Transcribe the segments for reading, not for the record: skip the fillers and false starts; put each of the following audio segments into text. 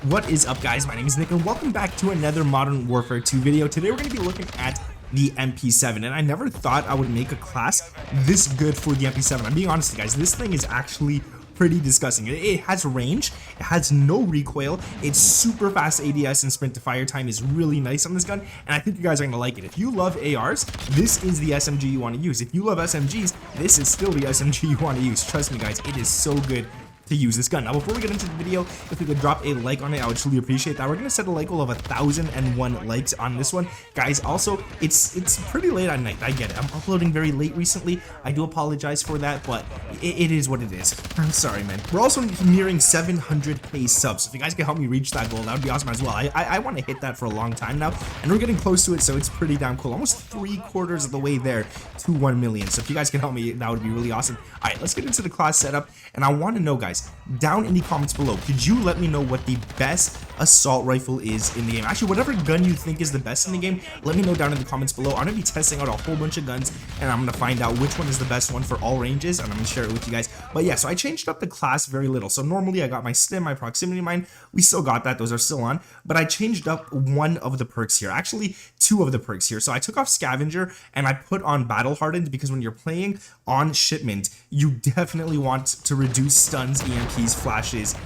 What is up, guys? My name is Nick and welcome back to another Modern Warfare 2 video. Today we're going to be looking at the MP7, and I never thought I would make a class this good for the MP7. I'm being honest, guys, this thing is actually pretty disgusting. It has range, it has no recoil, it's super fast ADS, and sprint to fire time is really nice on this gun, and I think you guys are gonna like it. If you love ARs, this is the SMG you want to use. If you love SMGs, this is still the SMG you want to use. Trust me, guys, it is so good to use this gun. Now, before we get into the video, if we could drop a like on it, I would truly appreciate that. We're gonna set a like goal of 1,001 likes on this one, guys. Also, it's pretty late at night. I get it. I'm uploading very late recently. I do apologize for that, but it is what it is. I'm sorry, man. We're also nearing 700k subs. So if you guys can help me reach that goal, that would be awesome as well. I want to hit that for a long time now, and we're getting close to it, so it's pretty damn cool. Almost 3/4 of the way there to 1 million. So if you guys can help me, that would be really awesome. All right, let's get into the class setup, and I want to know, guys, down in the comments below, could you let me know what the best assault rifle is in the game? Actually, whatever gun you think is the best in the game, let me know down in the comments below. I'm gonna be testing out a whole bunch of guns, and I'm gonna find out which one is the best one for all ranges, and I'm gonna share it with you guys. But yeah, so I changed up the class very little. So normally I got my stim, my proximity mine, we still got that, those are still on, but I changed up one of the perks here, actually two of the perks here. So I took off scavenger and I put on battle hardened, because when you're playing on shipment, you definitely want to reduce stuns, EMPs, flashes,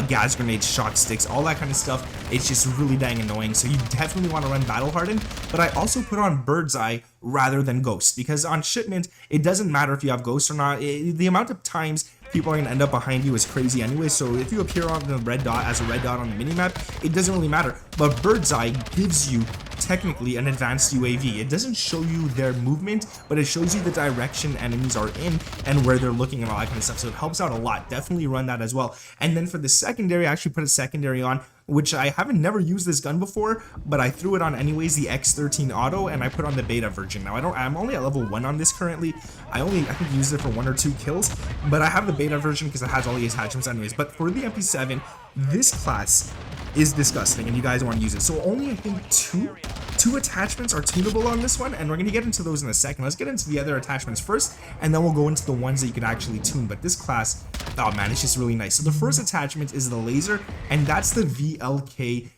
gas grenades, shock sticks, all that kind of stuff. It's just really dang annoying, so you definitely want to run battle hardened. But I also put on bird's eye rather than ghost, because on shipment it doesn't matter if you have ghost or not. The amount of times people are going to end up behind you is crazy anyway, so if you appear on the red dot as a red dot on the minimap, it doesn't really matter. But bird's eye gives you technically an advanced UAV. It doesn't show you their movement, but it shows you the direction enemies are in and where they're looking and all that kind of stuff, so it helps out a lot. Definitely run that as well. And then for the secondary, I actually put a secondary on, which I haven't never used this gun before, but I threw it on anyways, the X13 auto, and I put on the beta version. Now I'm only at level 1 on this currently. I think used it for 1 or 2 kills, but I have the beta version because it has all the attachments anyways. But for the MP7, this class is disgusting and you guys want to use it. So only, I think, two attachments are tunable on this one, and we're going to get into those in a second. Let's get into the other attachments first, and then we'll go into the ones that you can actually tune. But this class, oh man, it's just really nice. So the first attachment is the laser, and that's the VLK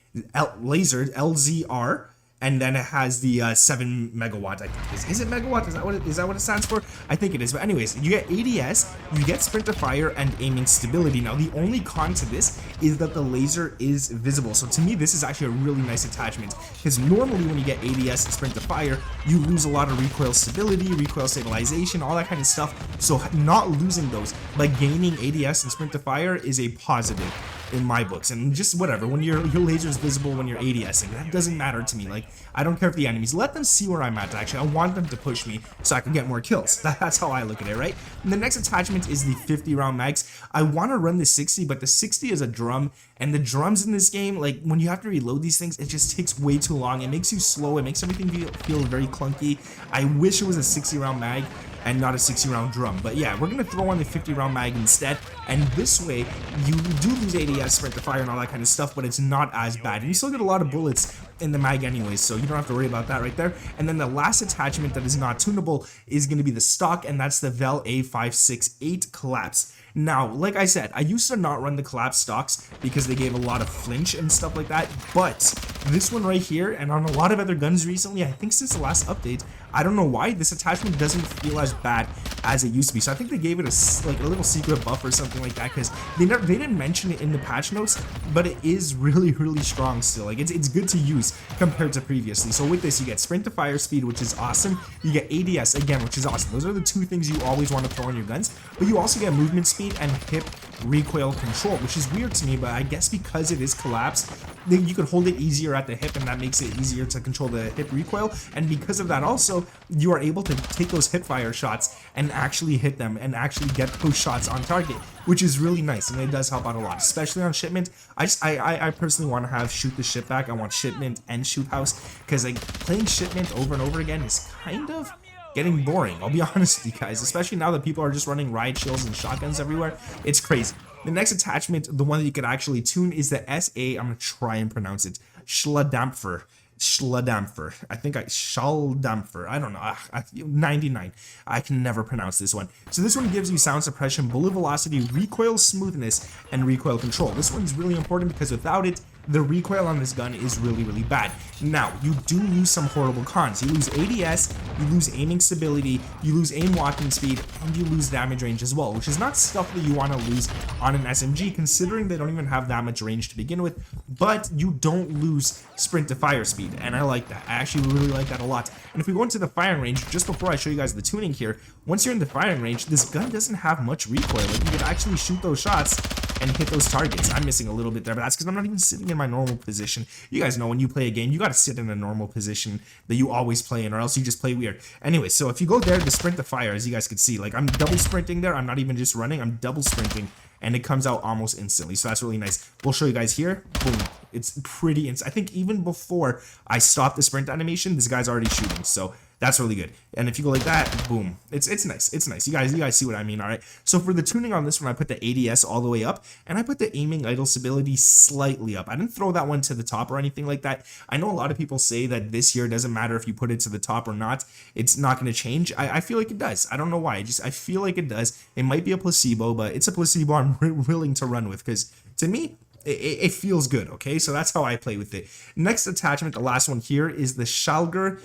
laser LZR, and then it has the 7 megawatt. I think is it megawatt? Is that what it stands for? I think it is. But anyways, you get ADS, you get sprint to fire, and aiming stability. Now the only con to this is that the laser is visible. So to me, this is actually a really nice attachment, because normally when you get ADS and sprint to fire, you lose a lot of recoil stability, recoil stabilization, all that kind of stuff. So not losing those, but gaining ADS and sprint to fire is a positive in my books. And just whatever, when your laser is visible when you're ADSing, that doesn't matter to me. Like, I don't care if the enemies, let them see where I'm at. Actually, I want them to push me so I can get more kills. That's how I look at it, right? And the next attachment is the 50 round mags. I want to run the 60, but the 60 is a drum, and the drums in this game, like when you have to reload these things, it just takes way too long. It makes you slow, it makes everything feel very clunky. I wish it was a 60 round mag and not a 60 round drum. But yeah, we're gonna throw on the 50 round mag instead, and this way you do lose ADS, sprint to fire, and all that kind of stuff, but it's not as bad, and you still get a lot of bullets in the mag anyways, so you don't have to worry about that right there. And then the last attachment that is not tunable is going to be the stock, and that's the VEL A568 collapse. Now, like I said, I used to not run the collapse stocks because they gave a lot of flinch and stuff like that, but this one right here, and on a lot of other guns recently, I think since the last update, I don't know why, this attachment doesn't feel as bad as it used to be. So I think they gave it a little secret buff or something like that, because they didn't mention it in the patch notes, but it is really strong still. Like, it's good to use compared to previously. So with this, you get sprint to fire speed, which is awesome. You get ADS again, which is awesome. Those are the two things you always want to throw on your guns. But you also get movement speed and hip recoil control, which is weird to me, but I guess because it is collapsed, you could hold it easier at the hip, and that makes it easier to control the hip recoil. And because of that also, you are able to take those hip fire shots and actually hit them and actually get those shots on target, which is really nice, and it does help out a lot, especially on shipment. I personally want to have shoot the ship back. I want shipment and shoot house, because like playing shipment over and over again is kind of getting boring, I'll be honest with you guys, especially now that people are just running riot shields and shotguns everywhere. It's crazy. The next attachment, the one that you could actually tune, is the SA, I'm gonna try and pronounce it, SCHLAGER. SCHLAGER. I think SCHLAGER. I don't know. 99. I can never pronounce this one. So this one gives you sound suppression, bullet velocity, recoil smoothness, and recoil control. This one's really important because without it, the recoil on this gun is really, really bad. Now, you do lose some horrible cons. You lose ADS, you lose aiming stability, you lose aim walking speed, and you lose damage range as well, which is not stuff that you want to lose on an SMG, considering they don't even have that much range to begin with, but you don't lose sprint to fire speed, and I like that. I actually really like that a lot. And if we go into the firing range, just before I show you guys the tuning here, once you're in the firing range, this gun doesn't have much recoil. Like, you can actually shoot those shots and hit those targets. I'm missing a little bit there, but that's because I'm not even sitting in my normal position. You guys know when you play a game, you got to sit in a normal position that you always play in, or else you just play weird. Anyway, so if you go there, the sprint to fire, as you guys can see, like I'm double sprinting there. I'm not even just running, I'm double sprinting, and it comes out almost instantly. So that's really nice. We'll show you guys here. Boom. It's pretty instant. I think even before I stop the sprint animation, this guy's already shooting. So that's really good. And if you go like that, boom, it's nice. It's nice. You guys see what I mean, all right? So for the tuning on this one, I put the ADS all the way up, and I put the aiming idle stability slightly up. I didn't throw that one to the top or anything like that. I know a lot of people say that this year doesn't matter if you put it to the top or not. It's not going to change. I feel like it does. I don't know why. I feel like it does. It might be a placebo, but it's a placebo I'm willing to run with, because to me, it feels good, okay? So that's how I play with it. Next attachment, the last one here, is the SCHLAGER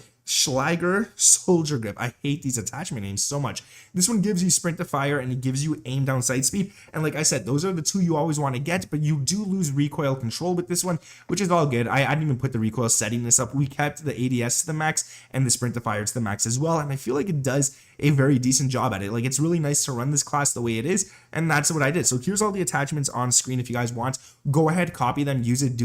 Soldier Grip. I hate these attachment names so much. This one gives you sprint to fire, and it gives you aim down sight speed. And like I said, those are the two you always want to get, but you do lose recoil control with this one, which is all good. I didn't even put the recoil setting this up. We kept the ADS to the max and the sprint to fire to the max as well, and I feel like it does a very decent job at it. Like, it's really nice to run this class the way it is, and that's what I did. So here's all the attachments on screen. If you guys want, go ahead, copy them, use it,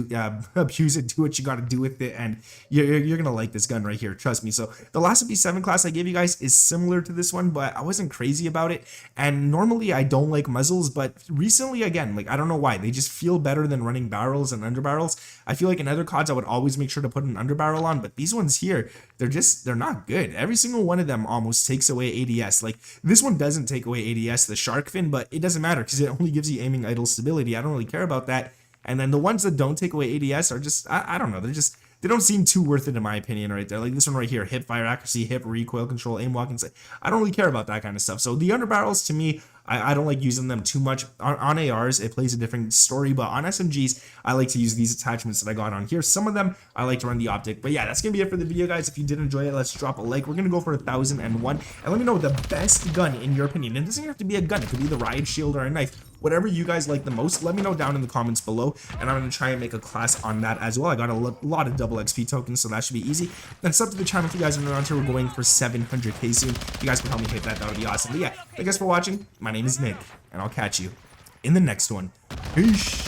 abuse it, do what you got to do with it, and you're gonna like this gun right here, trust me. So the last MP7 class I gave you guys is similar to this one, but I wasn't crazy about it, and normally I don't like muzzles, but recently, again, like, I don't know why, they just feel better than running barrels and underbarrels. I feel like in other CODs I would always make sure to put an underbarrel on, but these ones here, they're not good. Every single one of them almost takes away ADS. Like, this one doesn't take away ADS, the SHARKFIN, but it doesn't matter because it only gives you aiming idle stability. I don't really care about that. And then the ones that don't take away ADS are just, I don't know, they don't seem too worth it in my opinion right there. Like this one right here, hip fire accuracy, hip recoil control, aim walking. I don't really care about that kind of stuff. So the underbarrels, to me, I don't like using them too much. On ARs, it plays a different story, but on SMGs, I like to use these attachments that I got on here. Some of them, I like to run the optic. But yeah, that's going to be it for the video, guys. If you did enjoy it, let's drop a like. We're going to go for 1001. And let me know the best gun in your opinion. It doesn't have to be a gun. It could be the riot shield or a knife. Whatever you guys like the most, let me know down in the comments below, and I'm going to try and make a class on that as well. I got a lot of double XP tokens, so that should be easy. Then sub to the channel if you guys are new around here. We're going for 700k soon. If you guys can help me hit that, that would be awesome. But yeah, thank you guys for watching. My name is Nick, and I'll catch you in the next one. Peace.